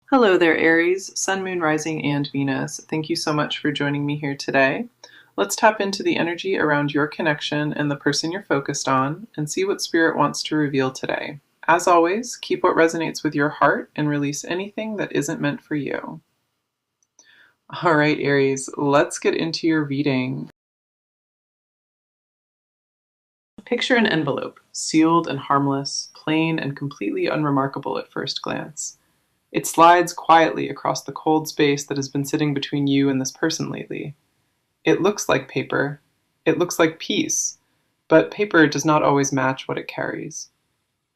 Hello there, Aries, Sun, Moon, Rising, and Venus. Thank you so much for joining me here today. Let's tap into the energy around your connection and the person you're focused on and see what Spirit wants to reveal today. As always, keep what resonates with your heart and release anything that isn't meant for you. All right, Aries, let's get into your reading. Picture an envelope, sealed and harmless, plain and completely unremarkable at first glance. It slides quietly across the cold space that has been sitting between you and this person lately. It looks like paper. It looks like peace. But paper does not always match what it carries.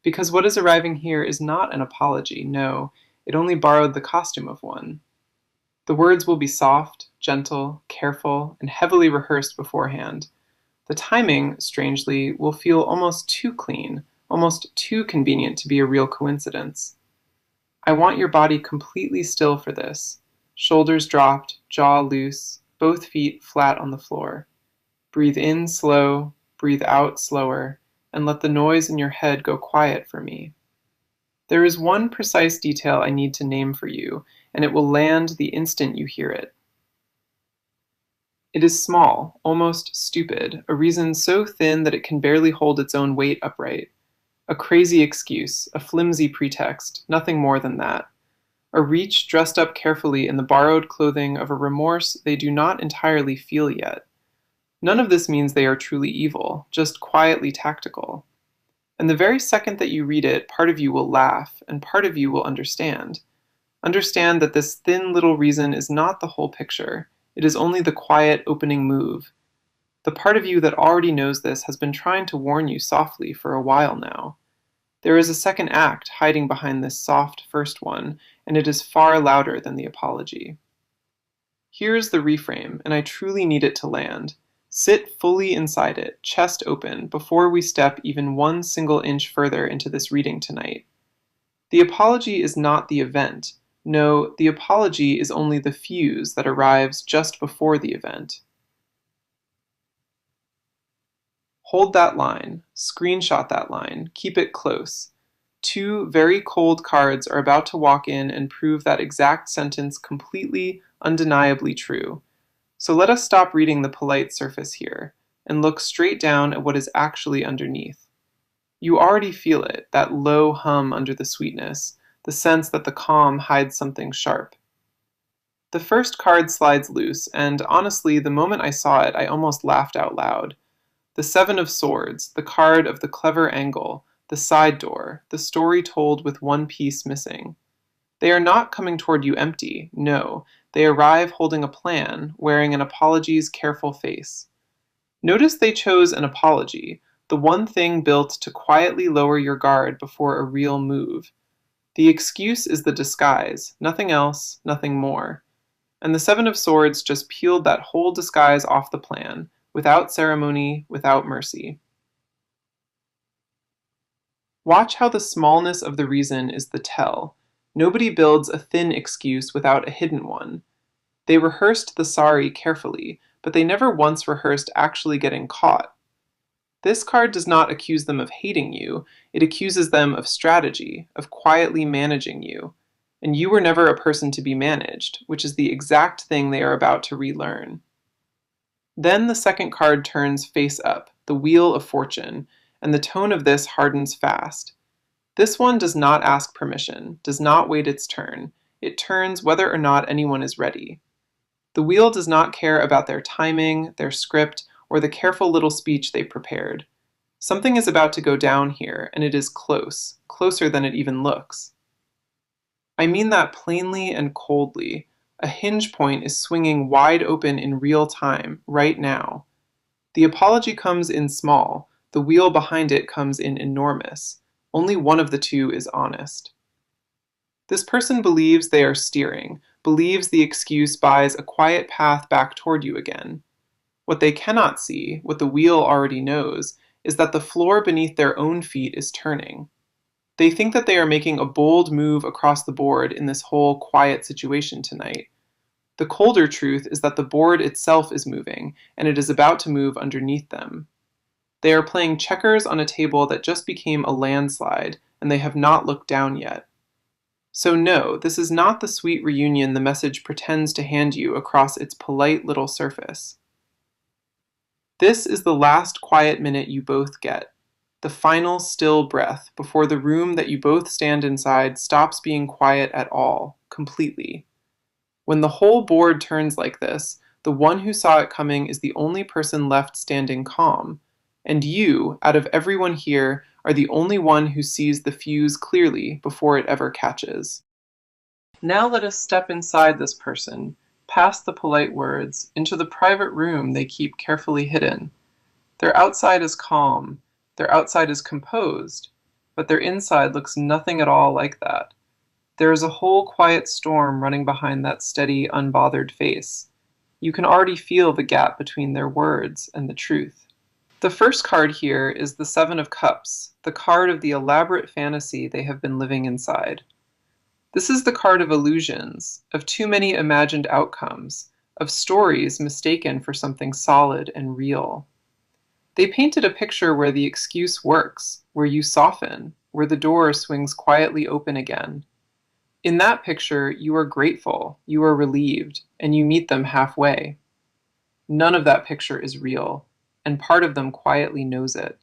Because what is arriving here is not an apology, no, it only borrowed the costume of one. The words will be soft, gentle, careful, and heavily rehearsed beforehand. The timing, strangely, will feel almost too clean, almost too convenient to be a real coincidence. I want your body completely still for this. Shoulders dropped, jaw loose, both feet flat on the floor. Breathe in slow, breathe out slower, and let the noise in your head go quiet for me. There is one precise detail I need to name for you, and it will land the instant you hear it. It is small, almost stupid, a reason so thin that it can barely hold its own weight upright. A crazy excuse, a flimsy pretext, nothing more than that. A reach dressed up carefully in the borrowed clothing of a remorse they do not entirely feel yet. None of this means they are truly evil, just quietly tactical. And the very second that you read it, part of you will laugh, and part of you will understand. Understand that this thin little reason is not the whole picture. It is only the quiet opening move. The part of you that already knows this has been trying to warn you softly for a while now. There is a second act hiding behind this soft first one, and it is far louder than the apology. Here is the reframe, and I truly need it to land. Sit fully inside it, chest open, before we step even one single inch further into this reading tonight. The apology is not the event. No, the apology is only the fuse that arrives just before the event. Hold that line, screenshot that line, keep it close. Two very cold cards are about to walk in and prove that exact sentence completely, undeniably true. So let us stop reading the polite surface here and look straight down at what is actually underneath. You already feel it, that low hum under the sweetness, the sense that the calm hides something sharp. The first card slides loose, and honestly, the moment I saw it, I almost laughed out loud. The Seven of Swords, the card of the clever angle, the side door, the story told with one piece missing. They are not coming toward you empty, no, they arrive holding a plan, wearing an apology's careful face. Notice they chose an apology, the one thing built to quietly lower your guard before a real move. The excuse is the disguise, nothing else, nothing more. And the Seven of Swords just peeled that whole disguise off the plan, without ceremony, without mercy. Watch how the smallness of the reason is the tell. Nobody builds a thin excuse without a hidden one. They rehearsed the sorry carefully, but they never once rehearsed actually getting caught. This card does not accuse them of hating you, it accuses them of strategy, of quietly managing you. And you were never a person to be managed, which is the exact thing they are about to relearn. Then the second card turns face up, the Wheel of Fortune, and the tone of this hardens fast. This one does not ask permission, does not wait its turn. It turns whether or not anyone is ready. The wheel does not care about their timing, their script, or the careful little speech they prepared. Something is about to go down here, and it is close, closer than it even looks. I mean that plainly and coldly. A hinge point is swinging wide open in real time, right now. The apology comes in small, the wheel behind it comes in enormous. Only one of the two is honest. This person believes they are steering, believes the excuse buys a quiet path back toward you again. What they cannot see, what the wheel already knows, is that the floor beneath their own feet is turning. They think that they are making a bold move across the board in this whole quiet situation tonight. The colder truth is that the board itself is moving, and it is about to move underneath them. They are playing checkers on a table that just became a landslide, and they have not looked down yet. So no, this is not the sweet reunion the message pretends to hand you across its polite little surface. This is the last quiet minute you both get, the final still breath before the room that you both stand inside stops being quiet at all, completely. When the whole board turns like this, the one who saw it coming is the only person left standing calm, and you, out of everyone here, are the only one who sees the fuse clearly before it ever catches. Now let us step inside this person, past the polite words, into the private room they keep carefully hidden. Their outside is calm, their outside is composed, but their inside looks nothing at all like that. There is a whole quiet storm running behind that steady, unbothered face. You can already feel the gap between their words and the truth. The first card here is the Seven of Cups, the card of the elaborate fantasy they have been living inside. This is the card of illusions, of too many imagined outcomes, of stories mistaken for something solid and real. They painted a picture where the excuse works, where you soften, where the door swings quietly open again. In that picture, you are grateful, you are relieved, and you meet them halfway. None of that picture is real, and part of them quietly knows it.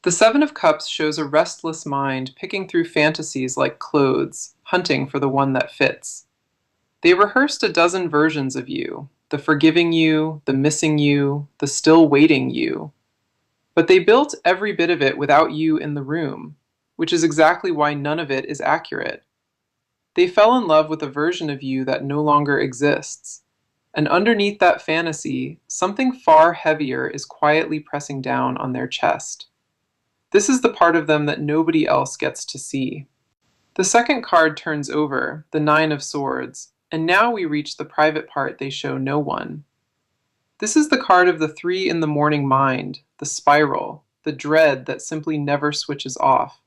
The Seven of Cups shows a restless mind picking through fantasies like clothes, hunting for the one that fits. They rehearsed a dozen versions of you, the forgiving you, the missing you, the still waiting you. But they built every bit of it without you in the room, which is exactly why none of it is accurate. They fell in love with a version of you that no longer exists. And underneath that fantasy, something far heavier is quietly pressing down on their chest. This is the part of them that nobody else gets to see. The second card turns over, the Nine of Swords, and now we reach the private part they show no one. This is the card of the 3 in the morning mind, the spiral, the dread that simply never switches off.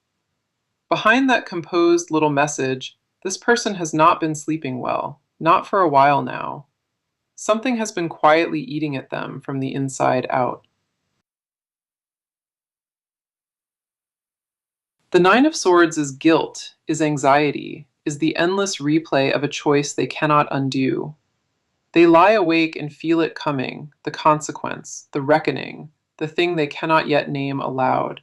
Behind that composed little message, this person has not been sleeping well, not for a while now. Something has been quietly eating at them from the inside out. The Nine of Swords is guilt, is anxiety, is the endless replay of a choice they cannot undo. They lie awake and feel it coming, the consequence, the reckoning, the thing they cannot yet name aloud.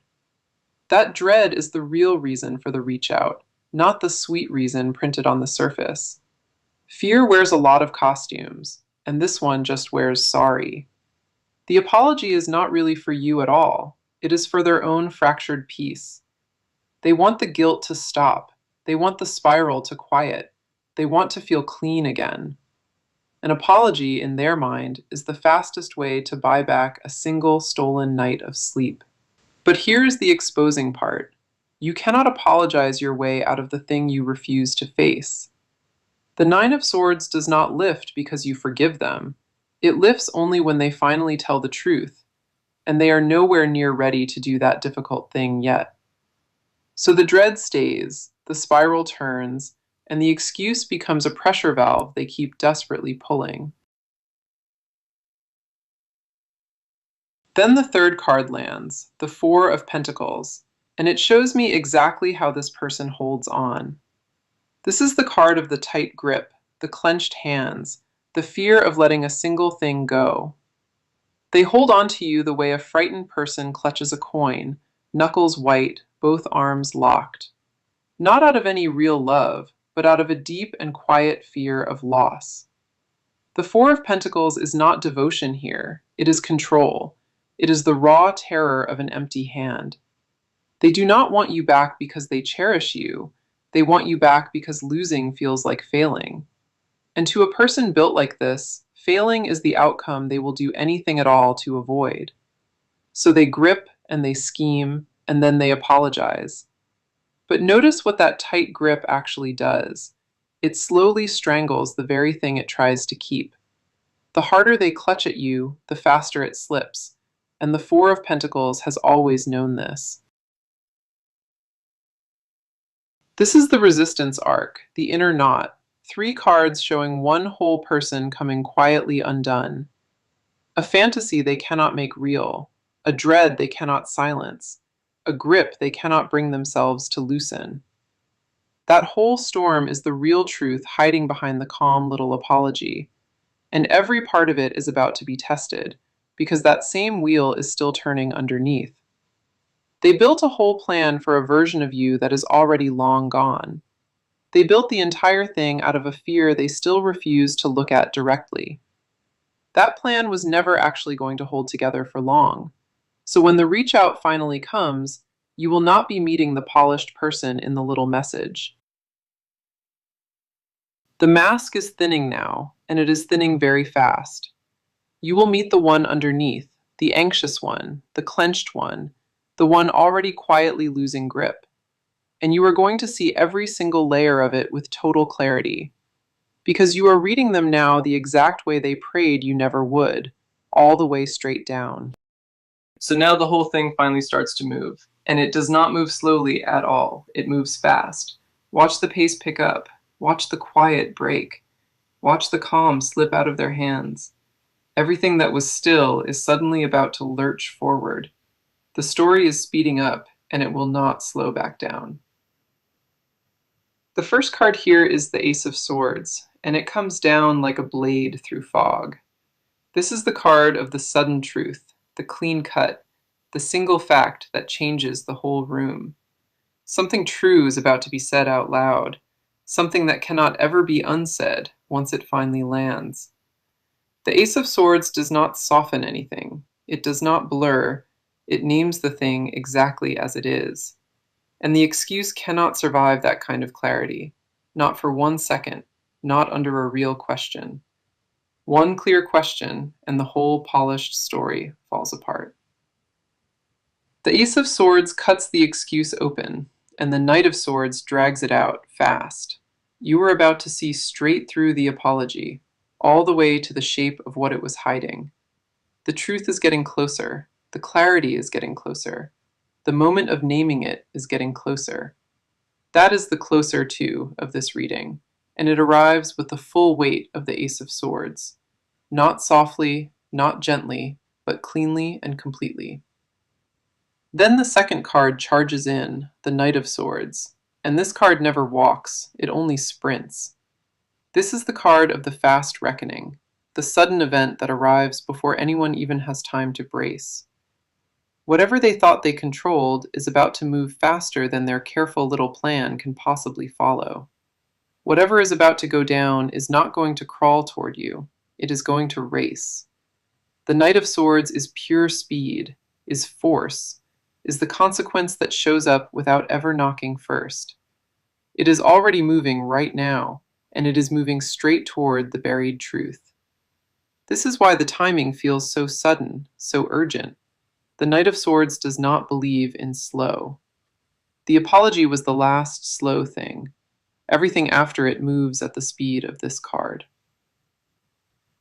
That dread is the real reason for the reach out, not the sweet reason printed on the surface. Fear wears a lot of costumes, and this one just wears sorry. The apology is not really for you at all. It is for their own fractured peace. They want the guilt to stop. They want the spiral to quiet. They want to feel clean again. An apology, in their mind, is the fastest way to buy back a single stolen night of sleep. But here is the exposing part. You cannot apologize your way out of the thing you refuse to face. The Nine of Swords does not lift because you forgive them. It lifts only when they finally tell the truth, and they are nowhere near ready to do that difficult thing yet. So the dread stays, the spiral turns, and the excuse becomes a pressure valve they keep desperately pulling. Then the third card lands, the Four of Pentacles, and it shows me exactly how this person holds on. This is the card of the tight grip, the clenched hands, the fear of letting a single thing go. They hold on to you the way a frightened person clutches a coin, knuckles white, both arms locked. Not out of any real love, but out of a deep and quiet fear of loss. The Four of Pentacles is not devotion here, it is control. It is the raw terror of an empty hand. They do not want you back because they cherish you. They want you back because losing feels like failing. And to a person built like this, failing is the outcome they will do anything at all to avoid. So they grip and they scheme, and then they apologize. But notice what that tight grip actually does. It slowly strangles the very thing it tries to keep. The harder they clutch at you, the faster it slips, and the Four of Pentacles has always known this. This is the resistance arc, the inner knot, 3 cards showing one whole person coming quietly undone. A fantasy they cannot make real, a dread they cannot silence, a grip they cannot bring themselves to loosen. That whole storm is the real truth hiding behind the calm little apology, and every part of it is about to be tested, because that same wheel is still turning underneath. They built a whole plan for a version of you that is already long gone. They built the entire thing out of a fear they still refuse to look at directly. That plan was never actually going to hold together for long. So when the reach out finally comes, you will not be meeting the polished person in the little message. The mask is thinning now, and it is thinning very fast. You will meet the one underneath, the anxious one, the clenched one, the one already quietly losing grip. And you are going to see every single layer of it with total clarity, because you are reading them now the exact way they prayed you never would, all the way straight down. So now the whole thing finally starts to move, and it does not move slowly at all. It moves fast. Watch the pace pick up. Watch the quiet break. Watch the calm slip out of their hands. Everything that was still is suddenly about to lurch forward. The story is speeding up, and it will not slow back down. The first card here is the Ace of Swords, and it comes down like a blade through fog. This is the card of the sudden truth, the clean cut, the single fact that changes the whole room. Something true is about to be said out loud, something that cannot ever be unsaid once it finally lands. The Ace of Swords does not soften anything. It does not blur. It names the thing exactly as it is. And the excuse cannot survive that kind of clarity. Not for 1 second. Not under a real question. One clear question, and the whole polished story falls apart. The Ace of Swords cuts the excuse open, and the Knight of Swords drags it out fast. You are about to see straight through the apology, all the way to the shape of what it was hiding. The truth is getting closer. The clarity is getting closer. The moment of naming it is getting closer. That is the closer to of this reading, and it arrives with the full weight of the Ace of Swords. Not softly, not gently, but cleanly and completely. Then the second card charges in, the Knight of Swords, and this card never walks, it only sprints. This is the card of the fast reckoning, the sudden event that arrives before anyone even has time to brace. Whatever they thought they controlled is about to move faster than their careful little plan can possibly follow. Whatever is about to go down is not going to crawl toward you, it is going to race. The Knight of Swords is pure speed, is force, is the consequence that shows up without ever knocking first. It is already moving right now, and it is moving straight toward the buried truth. This is why the timing feels so sudden, so urgent. The Knight of Swords does not believe in slow. The apology was the last slow thing. Everything after it moves at the speed of this card.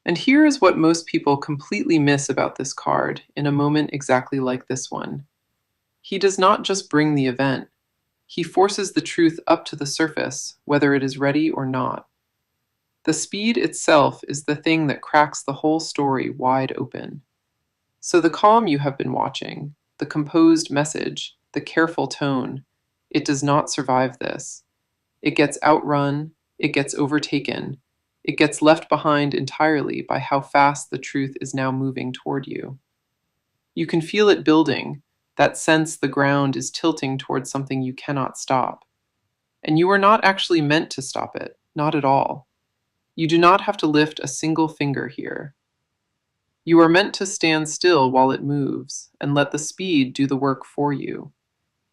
And here is what most people completely miss about this card in a moment exactly like this one. He does not just bring the event. He forces the truth up to the surface, whether it is ready or not. The speed itself is the thing that cracks the whole story wide open. So the calm you have been watching, the composed message, the careful tone, it does not survive this. It gets outrun, it gets overtaken, it gets left behind entirely by how fast the truth is now moving toward you. You can feel it building, that sense the ground is tilting towards something you cannot stop. And you are not actually meant to stop it, not at all. You do not have to lift a single finger here. You are meant to stand still while it moves and let the speed do the work for you.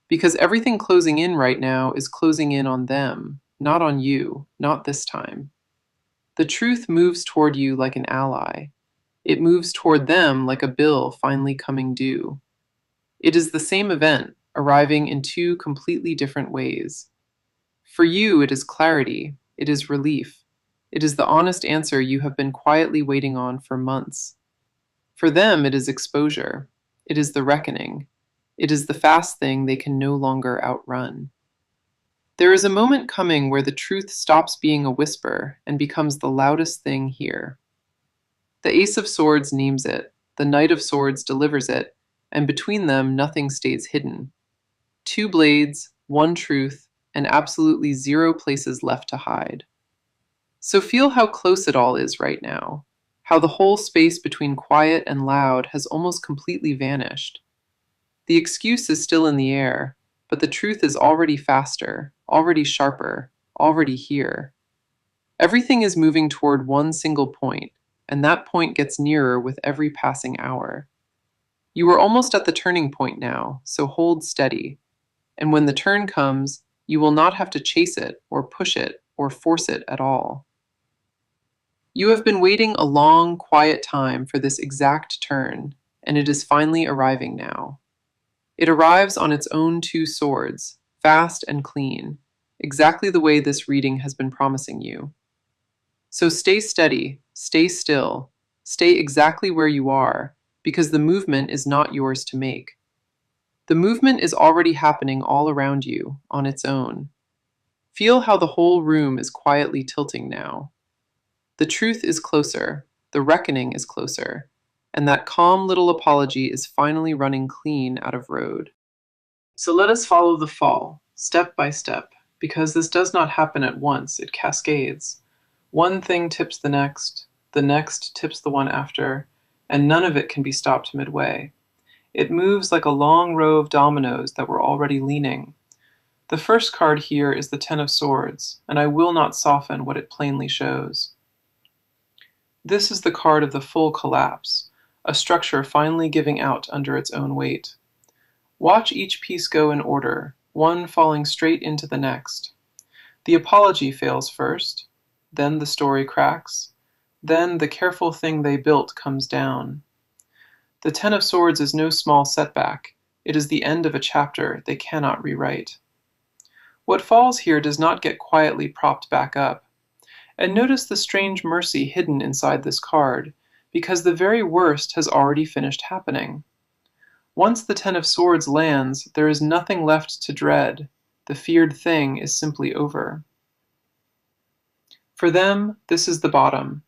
Because everything closing in right now is closing in on them, not on you, not this time. The truth moves toward you like an ally. It moves toward them like a bill finally coming due. It is the same event, arriving in two completely different ways. For you, it is clarity, it is relief, it is the honest answer you have been quietly waiting on for months. For them, it is exposure, it is the reckoning, it is the fast thing they can no longer outrun. There is a moment coming where the truth stops being a whisper and becomes the loudest thing here. The Ace of Swords names it, the Knight of Swords delivers it, and between them nothing stays hidden. Two blades, one truth, and absolutely zero places left to hide. So feel how close it all is right now, how the whole space between quiet and loud has almost completely vanished. The excuse is still in the air, but the truth is already faster, already sharper, already here. Everything is moving toward one single point, and that point gets nearer with every passing hour. You are almost at the turning point now, so hold steady. And when the turn comes, you will not have to chase it, or push it, or force it at all. You have been waiting a long, quiet time for this exact turn, and it is finally arriving now. It arrives on its own two swords, fast and clean, exactly the way this reading has been promising you. So stay steady, stay still, stay exactly where you are, because the movement is not yours to make. The movement is already happening all around you, on its own. Feel how the whole room is quietly tilting now. The truth is closer, the reckoning is closer, and that calm little apology is finally running clean out of road. So let us follow the fall, step by step, because this does not happen at once, it cascades. One thing tips the next tips the one after, and none of it can be stopped midway. It moves like a long row of dominoes that were already leaning. The first card here is the Ten of Swords, and I will not soften what it plainly shows. This is the card of the full collapse, a structure finally giving out under its own weight. Watch each piece go in order, one falling straight into the next. The apology fails first, then the story cracks, then the careful thing they built comes down. The Ten of Swords is no small setback. It is the end of a chapter they cannot rewrite. What falls here does not get quietly propped back up. And notice the strange mercy hidden inside this card, because the very worst has already finished happening. Once the Ten of Swords lands, there is nothing left to dread. The feared thing is simply over. For them, this is the bottom.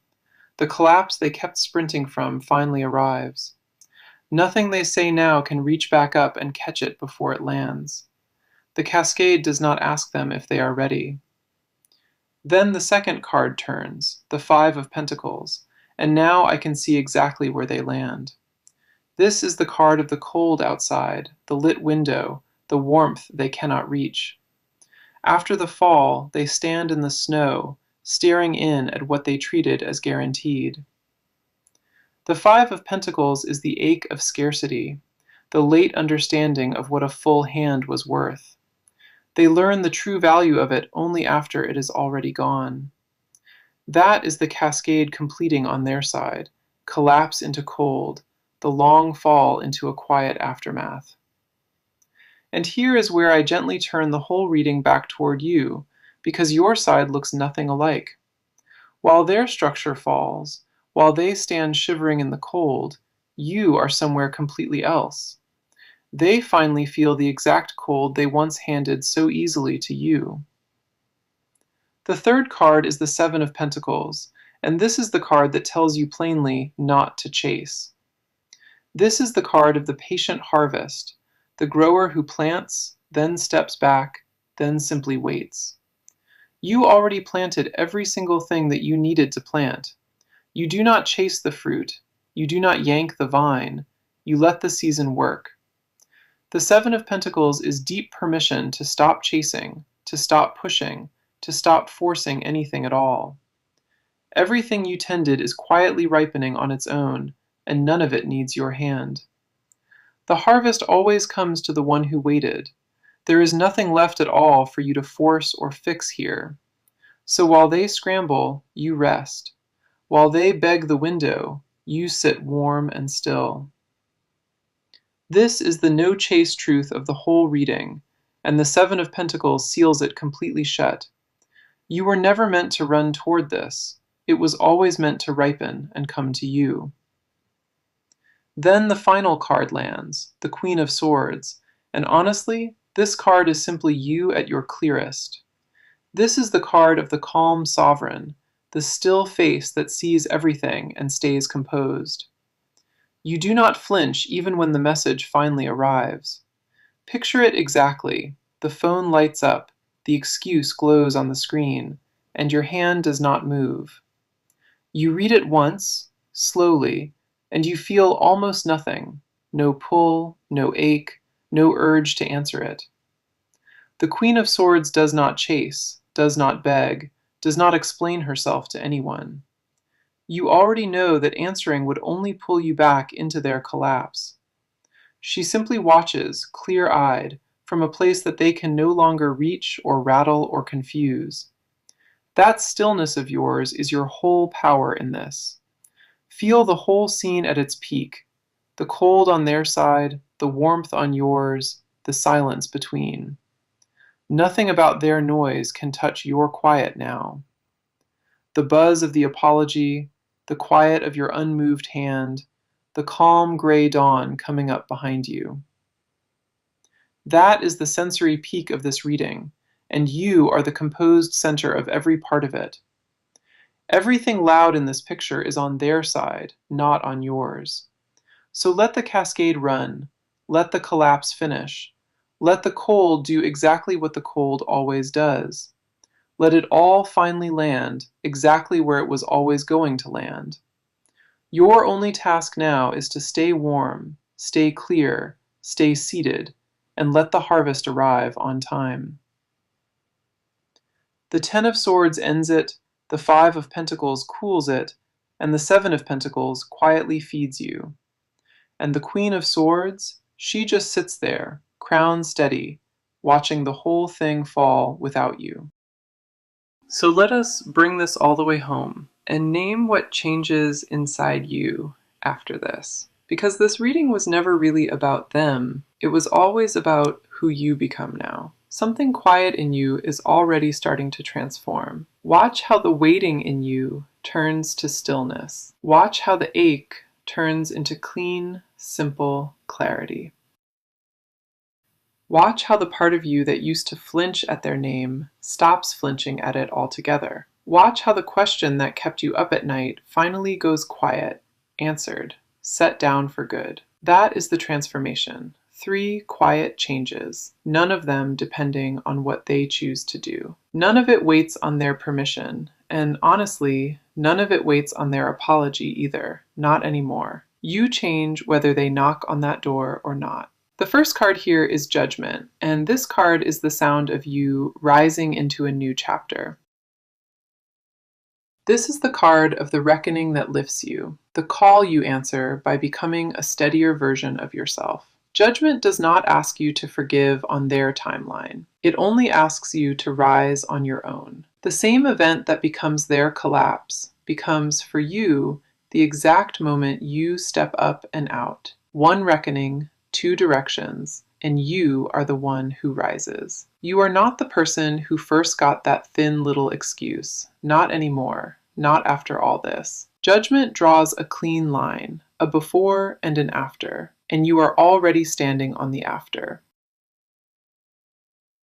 The collapse they kept sprinting from finally arrives. Nothing they say now can reach back up and catch it before it lands. The cascade does not ask them if they are ready. Then the second card turns, the Five of Pentacles, and now I can see exactly where they land. This is the card of the cold outside, the lit window, the warmth they cannot reach. After the fall, they stand in the snow, staring in at what they treated as guaranteed. The Five of Pentacles is the ache of scarcity, the late understanding of what a full hand was worth. They learn the true value of it only after it is already gone. That is the cascade completing on their side, collapse into cold, the long fall into a quiet aftermath. And here is where I gently turn the whole reading back toward you, because your side looks nothing alike. While their structure falls, while they stand shivering in the cold, you are somewhere completely else. They finally feel the exact cold they once handed so easily to you. The third card is the Seven of Pentacles, and this is the card that tells you plainly not to chase. This is the card of the patient harvest, the grower who plants, then steps back, then simply waits. You already planted every single thing that you needed to plant. You do not chase the fruit. You do not yank the vine. You let the season work. The Seven of Pentacles is deep permission to stop chasing, to stop pushing, to stop forcing anything at all. Everything you tended is quietly ripening on its own, and none of it needs your hand. The harvest always comes to the one who waited. There is nothing left at all for you to force or fix here. So while they scramble, you rest. While they beg the window, you sit warm and still. This is the no-chase truth of the whole reading, and the Seven of Pentacles seals it completely shut. You were never meant to run toward this. It was always meant to ripen and come to you. Then the final card lands, the Queen of Swords, and honestly, this card is simply you at your clearest. This is the card of the calm sovereign, the still face that sees everything and stays composed. You do not flinch even when the message finally arrives. Picture it exactly. The phone lights up, the excuse glows on the screen, and your hand does not move. You read it once, slowly, and you feel almost nothing. No pull, no ache, no urge to answer it. The Queen of Swords does not chase, does not beg, does not explain herself to anyone. You already know that answering would only pull you back into their collapse. She simply watches, clear-eyed, from a place that they can no longer reach or rattle or confuse. That stillness of yours is your whole power in this. Feel the whole scene at its peak, the cold on their side, the warmth on yours, the silence between. Nothing about their noise can touch your quiet now. The buzz of the apology, the quiet of your unmoved hand, the calm gray dawn coming up behind you. That is the sensory peak of this reading, and you are the composed center of every part of it. Everything loud in this picture is on their side, not on yours. So let the cascade run, let the collapse finish, let the cold do exactly what the cold always does. Let it all finally land exactly where it was always going to land. Your only task now is to stay warm, stay clear, stay seated, and let the harvest arrive on time. The Ten of Swords ends it, the Five of Pentacles cools it, and the Seven of Pentacles quietly feeds you. And the Queen of Swords, she just sits there, crown steady, watching the whole thing fall without you. So let us bring this all the way home and name what changes inside you after this. Because this reading was never really about them, it was always about who you become now. Something quiet in you is already starting to transform. Watch how the waiting in you turns to stillness. Watch how the ache turns into clean, simple clarity. Watch how the part of you that used to flinch at their name stops flinching at it altogether. Watch how the question that kept you up at night finally goes quiet, answered, set down for good. That is the transformation. 3 quiet changes, none of them depending on what they choose to do. None of it waits on their permission, and honestly, none of it waits on their apology either, not anymore. You change whether they knock on that door or not. The first card here is Judgment, and this card is the sound of you rising into a new chapter. This is the card of the reckoning that lifts you, the call you answer by becoming a steadier version of yourself. Judgment does not ask you to forgive on their timeline. It only asks you to rise on your own. The same event that becomes their collapse becomes, for you, the exact moment you step up and out. One reckoning, 2 directions, and you are the one who rises. You are not the person who first got that thin little excuse. Not anymore. Not after all this. Judgment draws a clean line, a before and an after, and you are already standing on the after.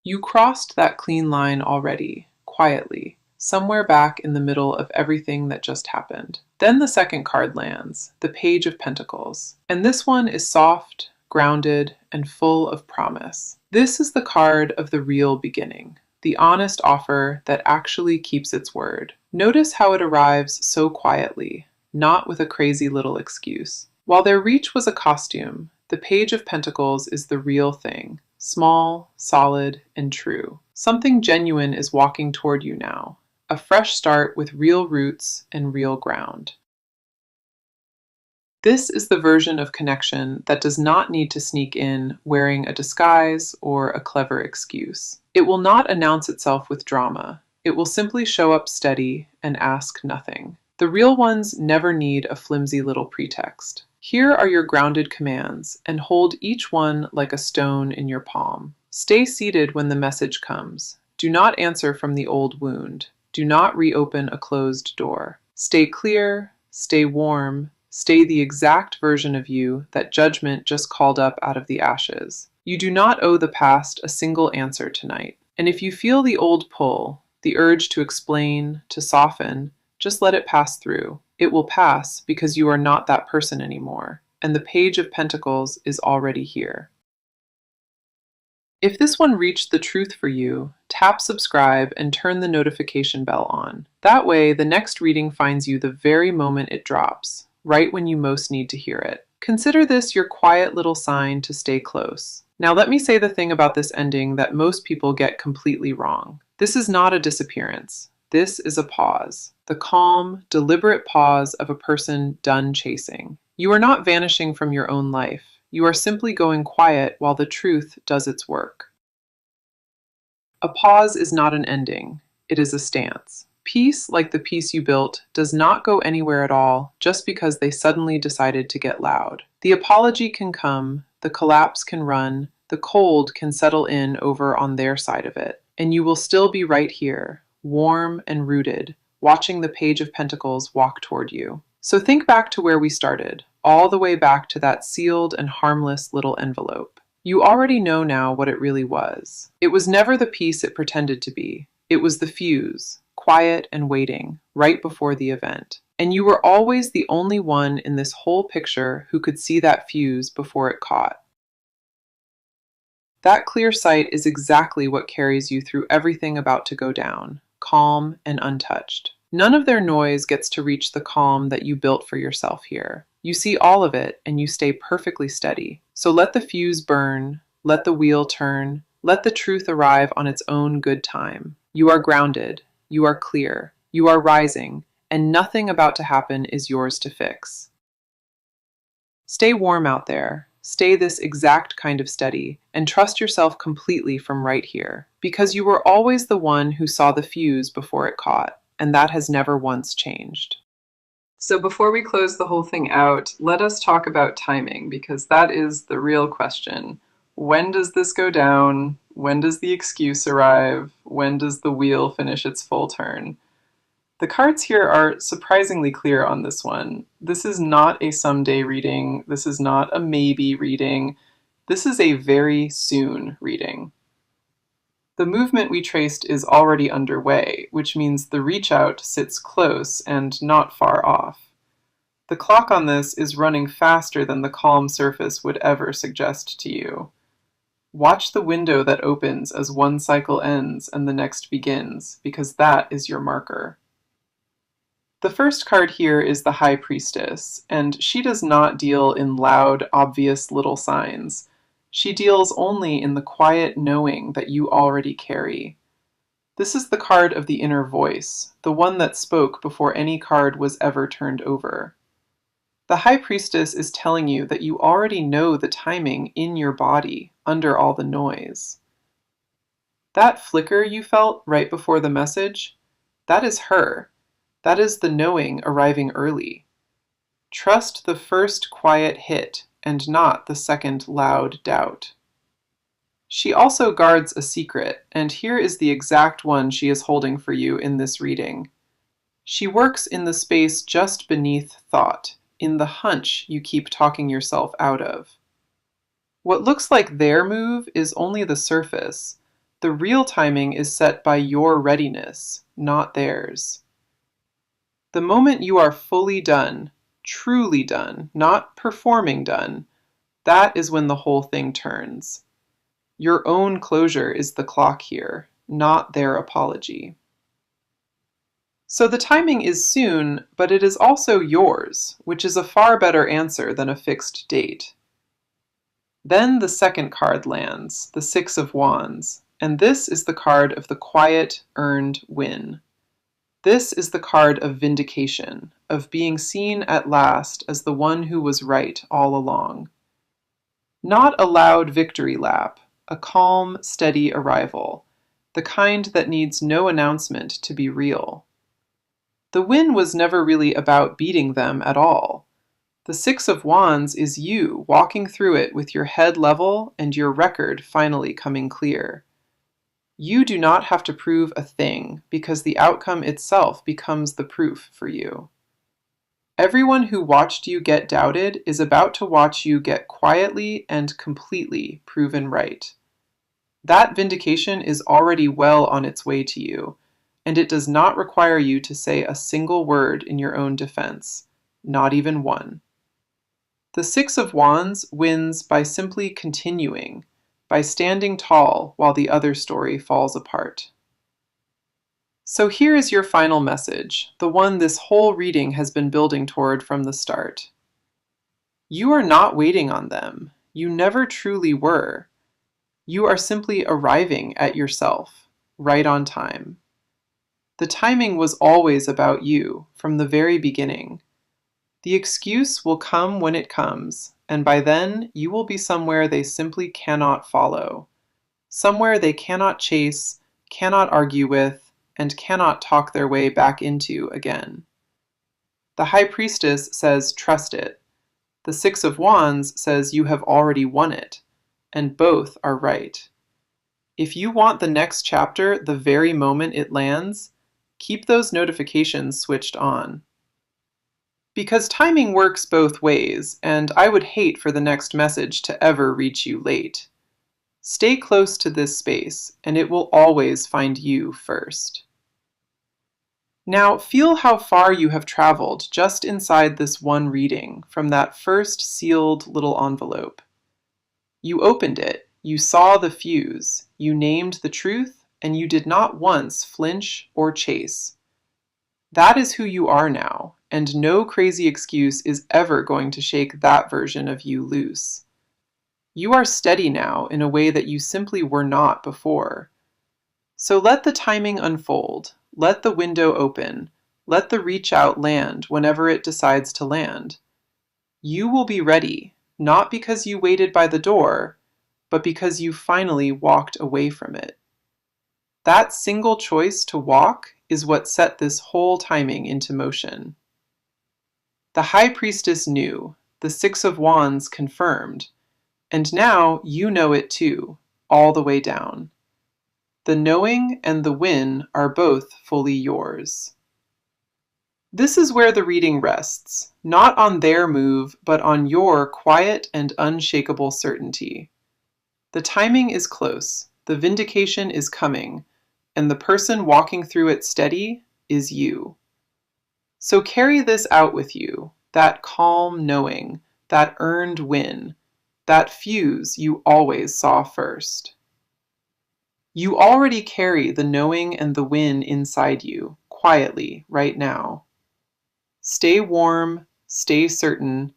You crossed that clean line already, quietly, somewhere back in the middle of everything that just happened. Then the second card lands, the Page of Pentacles, and this one is soft, grounded, and full of promise. This is the card of the real beginning, the honest offer that actually keeps its word. Notice how it arrives so quietly, not with a crazy little excuse. While their reach was a costume, the Page of Pentacles is the real thing, small, solid, and true. Something genuine is walking toward you now, a fresh start with real roots and real ground. This is the version of connection that does not need to sneak in wearing a disguise or a clever excuse. It will not announce itself with drama. It will simply show up steady and ask nothing. The real ones never need a flimsy little pretext. Here are your grounded commands, and hold each one like a stone in your palm. Stay seated when the message comes. Do not answer from the old wound. Do not reopen a closed door. Stay clear, stay warm, stay the exact version of you that judgment just called up out of the ashes. You do not owe the past a single answer tonight. And if you feel the old pull, the urge to explain, to soften, just let it pass through. It will pass because you are not that person anymore, and the Page of Pentacles is already here. If this one reached the truth for you, tap subscribe and turn the notification bell on. That way, the next reading finds you the very moment it drops, right when you most need to hear it. Consider this your quiet little sign to stay close. Now, let me say the thing about this ending that most people get completely wrong. This is not a disappearance. This is a pause. The calm, deliberate pause of a person done chasing. You are not vanishing from your own life. You are simply going quiet while the truth does its work. A pause is not an ending. It is a stance. Peace, like the peace you built, does not go anywhere at all just because they suddenly decided to get loud. The apology can come, the collapse can run, the cold can settle in over on their side of it, and you will still be right here, warm and rooted, watching the Page of Pentacles walk toward you. So think back to where we started, all the way back to that sealed and harmless little envelope. You already know now what it really was. It was never the peace it pretended to be. It was the fuse, quiet and waiting, right before the event. And you were always the only one in this whole picture who could see that fuse before it caught. That clear sight is exactly what carries you through everything about to go down, calm and untouched. None of their noise gets to reach the calm that you built for yourself here. You see all of it and you stay perfectly steady. So let the fuse burn, let the wheel turn, let the truth arrive on its own good time. You are grounded, you are clear, you are rising, and nothing about to happen is yours to fix. Stay warm out there. Stay this exact kind of steady, and trust yourself completely from right here, because you were always the one who saw the fuse before it caught, and that has never once changed. So before we close the whole thing out, let us talk about timing, because that is the real question. When does this go down? When does the excuse arrive? When does the wheel finish its full turn? The cards here are surprisingly clear on this one. This is not a someday reading. This is not a maybe reading. This is a very soon reading. The movement we traced is already underway, which means the reach out sits close and not far off. The clock on this is running faster than the calm surface would ever suggest to you. Watch the window that opens as one cycle ends and the next begins, because that is your marker. The first card here is the High Priestess, and she does not deal in loud, obvious little signs. She deals only in the quiet knowing that you already carry. This is the card of the inner voice, the one that spoke before any card was ever turned over. The High Priestess is telling you that you already know the timing in your body, under all the noise. That flicker you felt right before the message, that is her. That is the knowing arriving early. Trust the first quiet hit and not the second loud doubt. She also guards a secret, and here is the exact one she is holding for you in this reading. She works in the space just beneath thought, in the hunch you keep talking yourself out of. What looks like their move is only the surface. The real timing is set by your readiness, not theirs. The moment you are fully done, truly done, not performing done, that is when the whole thing turns. Your own closure is the clock here, not their apology. So the timing is soon, but it is also yours, which is a far better answer than a fixed date. Then the second card lands, the Six of Wands, and this is the card of the quiet, earned win. This is the card of vindication, of being seen at last as the one who was right all along. Not a loud victory lap, a calm, steady arrival, the kind that needs no announcement to be real. The win was never really about beating them at all. The Six of Wands is you walking through it with your head level and your record finally coming clear. You do not have to prove a thing because the outcome itself becomes the proof for you. Everyone who watched you get doubted is about to watch you get quietly and completely proven right. That vindication is already well on its way to you, and it does not require you to say a single word in your own defense, not even one. The Six of Wands wins by simply continuing, by standing tall while the other story falls apart. So here is your final message, the one this whole reading has been building toward from the start. You are not waiting on them. You never truly were. You are simply arriving at yourself, right on time. The timing was always about you, from the very beginning. The excuse will come when it comes, and by then you will be somewhere they simply cannot follow. Somewhere they cannot chase, cannot argue with, and cannot talk their way back into again. The High Priestess says, trust it. The Six of Wands says you have already won it, and both are right. If you want the next chapter the very moment it lands, keep those notifications switched on. Because timing works both ways, and I would hate for the next message to ever reach you late. Stay close to this space, and it will always find you first. Now feel how far you have traveled just inside this one reading from that first sealed little envelope. You opened it, you saw the fuse, you named the truth, and you did not once flinch or chase. That is who you are now, and no crazy excuse is ever going to shake that version of you loose. You are steady now in a way that you simply were not before. So let the timing unfold. Let the window open. Let the reach out land whenever it decides to land. You will be ready, not because you waited by the door, but because you finally walked away from it. That single choice to walk is what set this whole timing into motion. The High Priestess knew, the Six of Wands confirmed, and now you know it too, all the way down. The knowing and the win are both fully yours. This is where the reading rests, not on their move, but on your quiet and unshakable certainty. The timing is close, the vindication is coming, and the person walking through it steady is you. So carry this out with you, that calm knowing, that earned win, that fuse you always saw first. You already carry the knowing and the win inside you, quietly, right now. Stay warm, stay certain,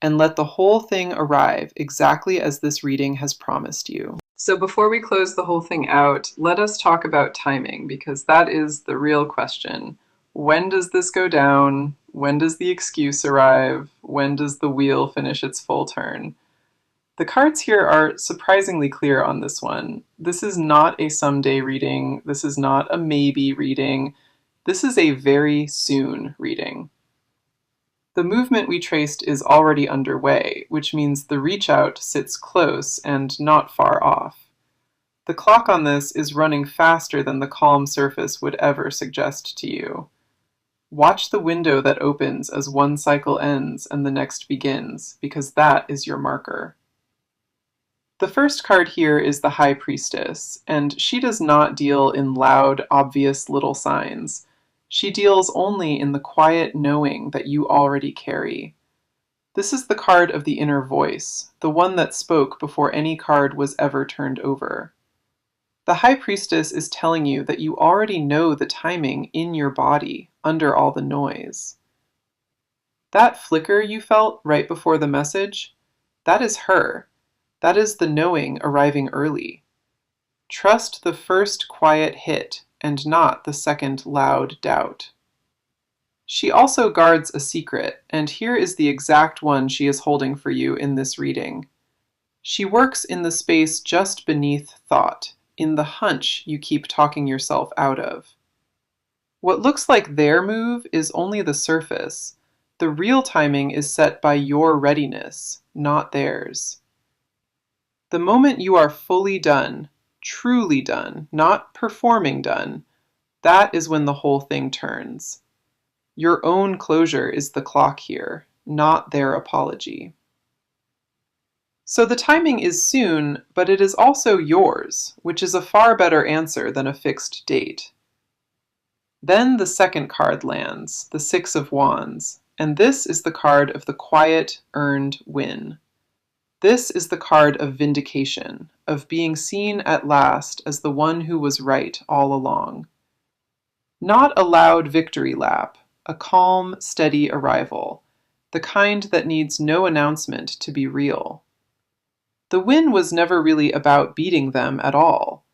and let the whole thing arrive exactly as this reading has promised you. So before we close the whole thing out, let us talk about timing, because that is the real question. When does this go down? When does the excuse arrive? When does the wheel finish its full turn? The cards here are surprisingly clear on this one. This is not a someday reading. This is not a maybe reading. This is a very soon reading. The movement we traced is already underway, which means the reach out sits close and not far off. The clock on this is running faster than the calm surface would ever suggest to you. Watch the window that opens as one cycle ends and the next begins, because that is your marker. The first card here is the High Priestess, and she does not deal in loud, obvious little signs. She deals only in the quiet knowing that you already carry. This is the card of the inner voice, the one that spoke before any card was ever turned over. The High Priestess is telling you that you already know the timing in your body, under all the noise. That flicker you felt right before the message, that is her. That is the knowing arriving early. Trust the first quiet hit and not the second loud doubt. She also guards a secret, and here is the exact one she is holding for you in this reading. She works in the space just beneath thought, in the hunch you keep talking yourself out of. What looks like their move is only the surface. The real timing is set by your readiness, not theirs. The moment you are fully done, truly done, not performing done, that is when the whole thing turns. Your own closure is the clock here, not their apology. So the timing is soon, but it is also yours, which is a far better answer than a fixed date. Then the second card lands, the Six of Wands, and this is the card of the quiet, earned win. This is the card of vindication, of being seen at last as the one who was right all along. Not a loud victory lap, a calm, steady arrival, the kind that needs no announcement to be real. The win was never really about beating them at all.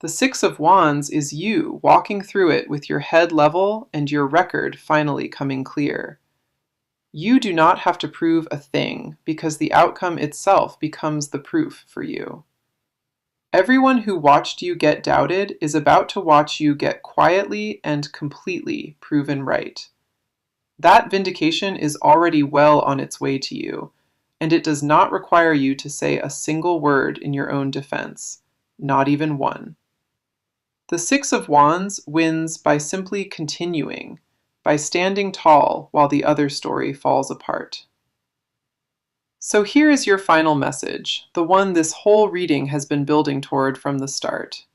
The Six of Wands is you walking through it with your head level and your record finally coming clear. You do not have to prove a thing because the outcome itself becomes the proof for you. Everyone who watched you get doubted is about to watch you get quietly and completely proven right. That vindication is already well on its way to you, and it does not require you to say a single word in your own defense, not even one. The Six of Wands wins by simply continuing, by standing tall while the other story falls apart. So here is your final message, the one this whole reading has been building toward from the start.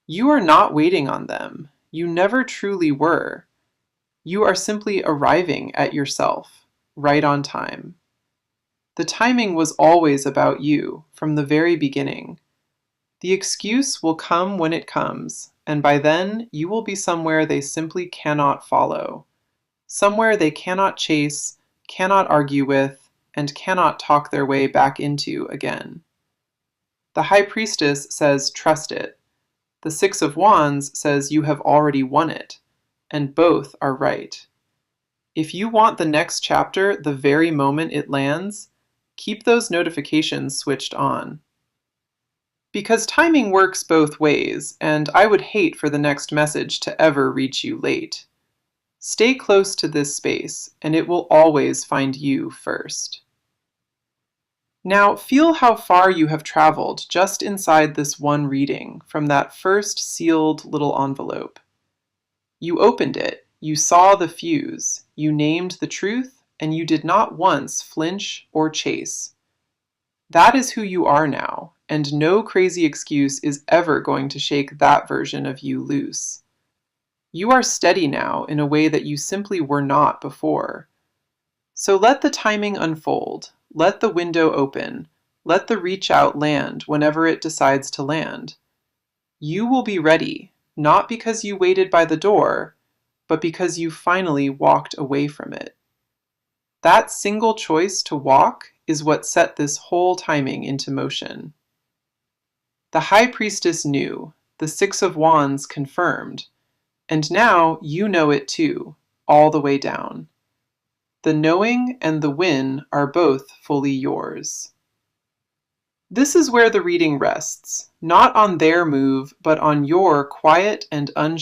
You are not waiting on them. You never truly were. You are simply arriving at yourself, right on time. The timing was always about you, from the very beginning. The excuse will come when it comes, and by then you will be somewhere they simply cannot follow, somewhere they cannot chase, cannot argue with, and cannot talk their way back into again. The High Priestess says trust it. The Six of Wands says you have already won it, and both are right. If you want the next chapter the very moment it lands, keep those notifications switched on. Because timing works both ways, and I would hate for the next message to ever reach you late. Stay close to this space, and it will always find you first. Now feel how far you have traveled just inside this one reading from that first sealed little envelope. You opened it, you saw the fuse, you named the truth, and you did not once flinch or chase. That is who you are now, and no crazy excuse is ever going to shake that version of you loose. You are steady now in a way that you simply were not before. So let the timing unfold, let the window open, let the reach out land whenever it decides to land. You will be ready, not because you waited by the door, but because you finally walked away from it. That single choice to walk is what set this whole timing into motion. The High Priestess knew, the Six of Wands confirmed, and now you know it too, all the way down. The knowing and the win are both fully yours. This is where the reading rests, not on their move, but on your quiet and unshaken